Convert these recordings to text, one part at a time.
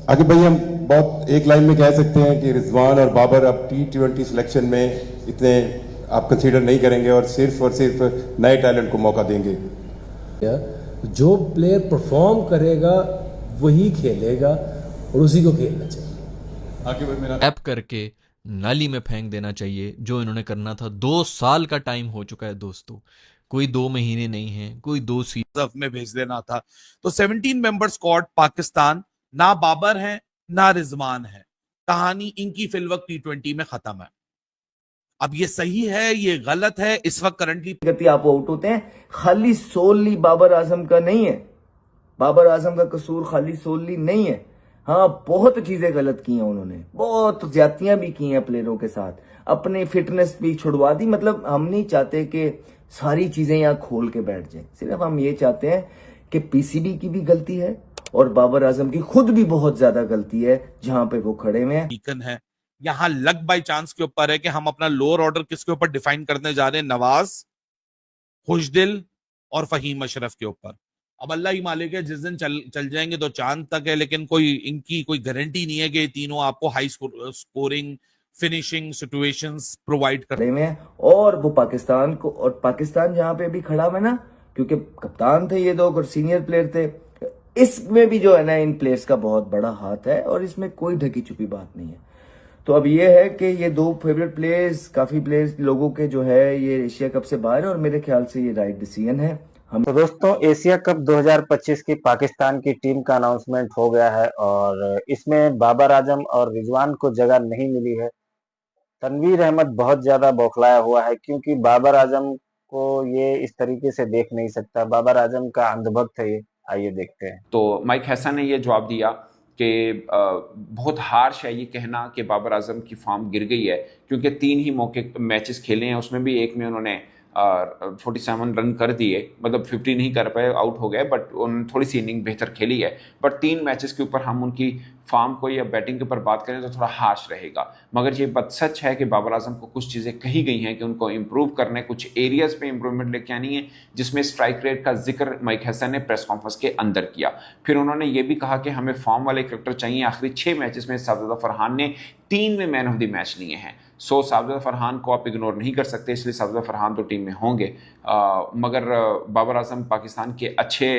आगे भाई हम बहुत एक लाइन में कह सकते हैं कि रिजवान और बाबर अब T20 सिलेक्शन में इतने आप कंसीडर नहीं करेंगे और सिर्फ नए टैलेंट को मौका देंगे। जो प्लेयर परफॉर्म करेगा वही खेलेगा और उसी को खेलना चाहिए। आगे भाई मेरा ऐप करके नाली में फेंक देना चाहिए जो इन्होंने करना था। 2 साल का टाइम हो चुका है दोस्तों, कोई 2 महीने नहीं है, कोई 2 में भेज देना था। तो 17 मेंबर स्क्वाड पाकिस्तान, ना बाबर है ना रिजवान है, कहानी इनकी फिलवक्त T20 में खत्म है। अब ये सही है ये गलत है, इस वक्त करंटली गति आप आउट होते हैं, खाली सोली बाबर आजम का नहीं है, बाबर आजम का कसूर खाली सोली नहीं है। हाँ, बहुत चीजें गलत की हैं उन्होंने, बहुत ज्यादतियां भी की हैं प्लेयरों के साथ, अपनी फिटनेस भी छुड़वा दी। मतलब हम नहीं चाहते कि सारी चीजें यहाँ खोल के बैठ जाए, सिर्फ हम ये चाहते हैं कि पीसीबी की भी गलती है और बाबर आजम की खुद भी बहुत ज्यादा गलती है जहां पे वो खड़े हुए हैं। बीकन है। यहां लक बाय चांस के ऊपर है कि हम अपना लोअर ऑर्डर किसके ऊपर डिफाइन करने जा रहे हैं, नवाज, खुशदिल और फहीम अशरफ के ऊपर। अब अल्लाह ही मालिक है, जिस दिन चल जाएंगे तो चांद तक है, लेकिन कोई इनकी कोई गारंटी नहीं है कि तीनों आपको high scoring finishing situations provide कर खड़े हुए हैं। और वो पाकिस्तान को, और पाकिस्तान जहां पे भी खड़ा हुआ है ना, क्योंकि कप्तान थे ये दो और सीनियर प्लेयर थे, इसमें भी जो है ना इन प्लेयर्स का बहुत बड़ा हाथ है और इसमें कोई ढकी छुपी बात नहीं है। तो अब ये है कि ये दो फेवरेट प्लेयर्स, काफी प्लेयर्स लोगों के जो है ये एशिया कप से बाहर है और मेरे ख्याल से ये राइट डिसीजन है। तो दोस्तों, एशिया कप 2025 की पाकिस्तान की टीम का अनाउंसमेंट हो गया है और इसमें बाबर आजम और रिजवान को जगह नहीं मिली है। तनवीर अहमद बहुत ज्यादा बौखलाया हुआ है क्योंकि बाबर आजम को ये इस तरीके से देख नहीं सकता। बाबर आजम का अंधभक्त है ये। आइए देखते हैं। तो माइक हैसन ने ये जवाब दिया कि बहुत हार्श है ये कहना कि बाबर आजम की फॉर्म गिर गई है, क्योंकि 3 ही मौके मैचेस खेले हैं, उसमें भी एक में उन्होंने 47 रन कर दिए, मतलब 50 नहीं कर पाए, आउट हो गए, बट उन्होंने थोड़ी सी इनिंग बेहतर खेली है। बट 3 मैचेस के ऊपर हम उनकी फॉर्म को या बैटिंग के ऊपर बात करें तो थोड़ा हार्श रहेगा। मगर ये बात सच है कि बाबर आजम को कुछ चीज़ें कही गई हैं कि उनको इम्प्रूव करने, कुछ एरियाज़ पे इम्प्रूवमेंट लेके आनी है, जिसमें स्ट्राइक रेट का जिक्र माइक हैसन ने प्रेस कॉन्फ्रेंस के अंदर किया। फिर उन्होंने ये भी कहा कि हमें फॉर्म वाले क्रिकेटर चाहिए। आखिरी 6 मैचेस में साजिदा फरहान ने 3 में मैन ऑफ द मैच लिए हैं। सो साजिदा फरहान को आप इग्नोर नहीं कर सकते, इसलिए साजिदा फरहान तो टीम में होंगे। मगर बाबर आजम पाकिस्तान के अच्छे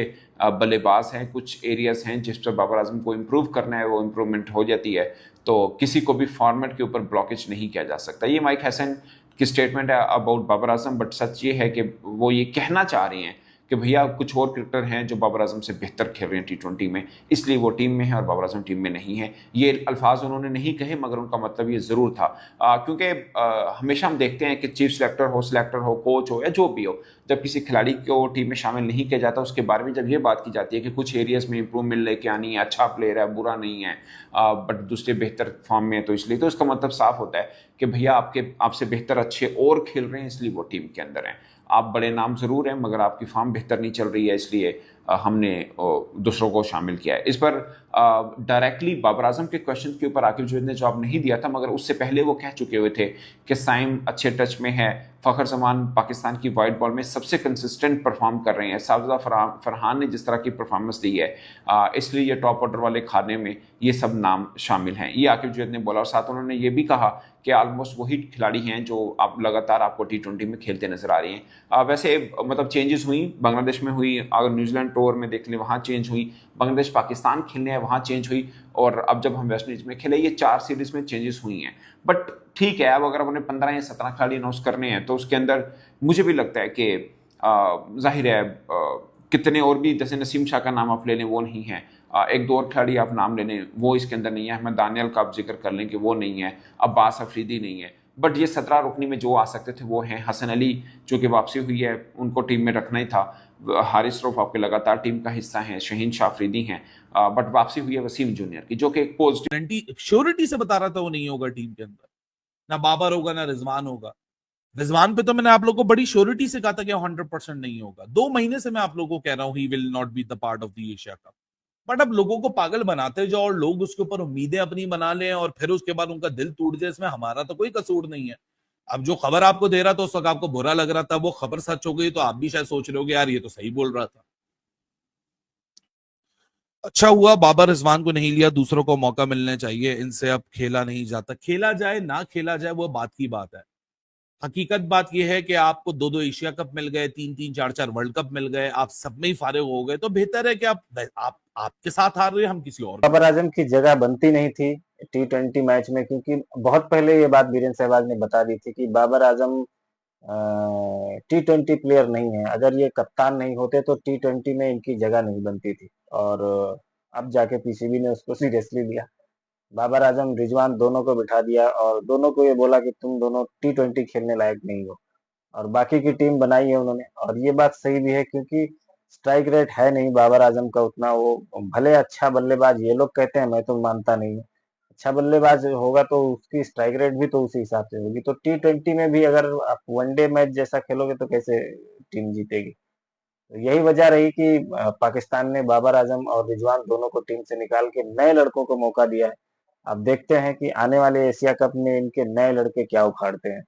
बल्लेबाज हैं, कुछ एरियाज हैं जिस पर बाबर आजम को इम्प्रूव करना है, वो इम्प्रूवमेंट हो जाती है। तो किसी को भी फॉर्मेट के ऊपर ब्लॉकेज नहीं किया जा सकता। ये माइक हैसन की स्टेटमेंट है अबाउट बाबर आजम, बट सच ये है कि वो ये कहना चाह रहे हैं कि भैया कुछ और क्रिकेटर हैं जो बाबर आजम से बेहतर खेल रहे हैं T20 में, इसलिए वो टीम में है और बाबर आजम टीम में नहीं है। ये अल्फाज उन्होंने नहीं कहे, मगर उनका मतलब ये ज़रूर था। क्योंकि हमेशा हम देखते हैं कि चीफ सेलेक्टर हो, कोच हो या जो भी हो, जब किसी खिलाड़ी को टीम में शामिल नहीं किया जाता, उसके बारे में जब ये बात की जाती है कि कुछ एरियाज़ में इंप्रूवमेंट लेके आनी है, अच्छा प्लेयर है, बुरा नहीं है, बट दूसरे बेहतर फॉर्म में है, तो इसलिए तो इसका मतलब साफ होता है कि भैया आपसे बेहतर अच्छे और खेल रहे हैं, इसलिए वो टीम के अंदर हैं। आप बड़े नाम ज़रूर हैं, मगर आपकी फॉर्म बेहतर नहीं चल रही है, इसलिए हमने दूसरों को शामिल किया है। इस पर डायरेक्टली बाबर आजम के क्वेश्चन के ऊपर आकिब जवेद ने जवाब नहीं दिया था, मगर उससे पहले वो कह चुके हुए थे कि साइम अच्छे टच में है, फ़खर जमान पाकिस्तान की वाइट बॉल में सबसे कंसिस्टेंट परफॉर्म कर रहे हैं, साजिदा फरहान ने जिस तरह की परफॉर्मेंस दी है, इसलिए ये टॉप ऑर्डर वाले खाने में ये सब नाम शामिल हैं, ये आकिब जवेद ने बोला। और साथ उन्होंने ये भी कहा कि ऑलमोस्ट वही खिलाड़ी हैं जो आप लगातार आपको T20 में खेलते नजर आ रहे हैं। वैसे मतलब चेंजेस हुई, बांग्लादेश में हुई, अगर न्यूजीलैंड टूर में देख लें वहाँ चेंज हुई, बांग्लादेश पाकिस्तान खेलने हैं वहाँ चेंज हुई, और अब जब हम वेस्ट इंडीज में खेले, ये 4 सीरीज में चेंजेस हुई हैं। बट ठीक है, अब अगर अपने 15 या 17 खिलाड़ी अनाउंस करने हैं तो उसके अंदर मुझे भी लगता है कि जाहिर है कितने और भी, जैसे नसीम शाह का नाम आप ले लें वो नहीं है, एक दो और खिलाड़ी आप नाम ले लें वो इसके अंदर नहीं है, अहमद दानियल का आप जिक्र कर लें कि वो नहीं है, अब्बास अफरीदी नहीं है। बट ये 17 रुकनी में जो आ सकते थे वो हैं। हसन अली जो कि वापसी हुई है, उनको टीम में रखना ही था। हारिस रऊफ आपके लगातार टीम का हिस्सा हैं, शहीन शाह अफरीदी हैं, बट वापसी हुई है वसीम जूनियर की, जो कि एक पॉजिटिव श्योरिटी से बता रहा था वो नहीं होगा टीम के अंदर, ना बाबर होगा ना रिजवान होगा। रिजवान पे तो मैंने आप लोगों को बड़ी श्योरिटी से कहा था कि 100% नहीं होगा। 2 महीने से मैं आप लोगों को कह रहा हूं he will not be the part of the Asia cup. But अब लोगों को पागल बनाते जाओ और लोग उसके ऊपर उम्मीदें अपनी बना लें और फिर उसके बाद उनका दिल टूट जाए, इसमें हमारा तो कोई कसूर नहीं है। अब जो खबर आपको दे रहा था उस वक्त आपको बुरा लग रहा था, वो खबर सच हो गई तो आप भी शायद सोच रहे होगे यार ये तो सही बोल रहा था। अच्छा हुआ बाबर रिजवान को नहीं लिया, दूसरों को मौका मिलने चाहिए, इनसे अब खेला नहीं जाता। खेला जाए ना खेला जाए वो बात की बात है, हकीकत बात यह है कि आपको दो दो एशिया कप मिल गए, तीन तीन चार चार वर्ल्ड कप मिल गए, आप सब में ही फारिग हो गए, तो बेहतर है कि आप आपके साथ हार रहे हैं, हम किसी और के बाबर साथ। आजम की जगह बनती नहीं थी T20 मैच में, क्योंकि बहुत पहले ये बात वीरेंद्र सहवाग ने बता दी थी कि बाबर आजम T20 प्लेयर नहीं है। अगर ये कप्तान नहीं होते तो T20 में इनकी जगह नहीं बनती थी, और अब जाके पीसीबी ने उसको सीरियसली लिया। बाबर आजम, रिजवान दोनों को बिठा दिया और दोनों को ये बोला कि तुम दोनों T20 खेलने लायक नहीं हो, और बाकी की टीम बनाई है उन्होंने। और ये बात सही भी है, क्योंकि स्ट्राइक रेट है नहीं बाबर आजम का उतना। वो भले अच्छा बल्लेबाज ये लोग कहते हैं, मैं तो मानता नहीं हूँ। अच्छा बल्लेबाज होगा तो उसकी स्ट्राइक रेट भी तो उसी हिसाब से होगी। तो T20 में भी अगर आप वनडे मैच जैसा खेलोगे तो कैसे टीम जीतेगी? तो यही वजह रही कि पाकिस्तान ने बाबर आजम और रिजवान दोनों को टीम से निकाल के नए लड़कों को मौका दिया है। अब देखते हैं कि आने वाले एशिया कप में इनके नए लड़के क्या उखाड़ते हैं।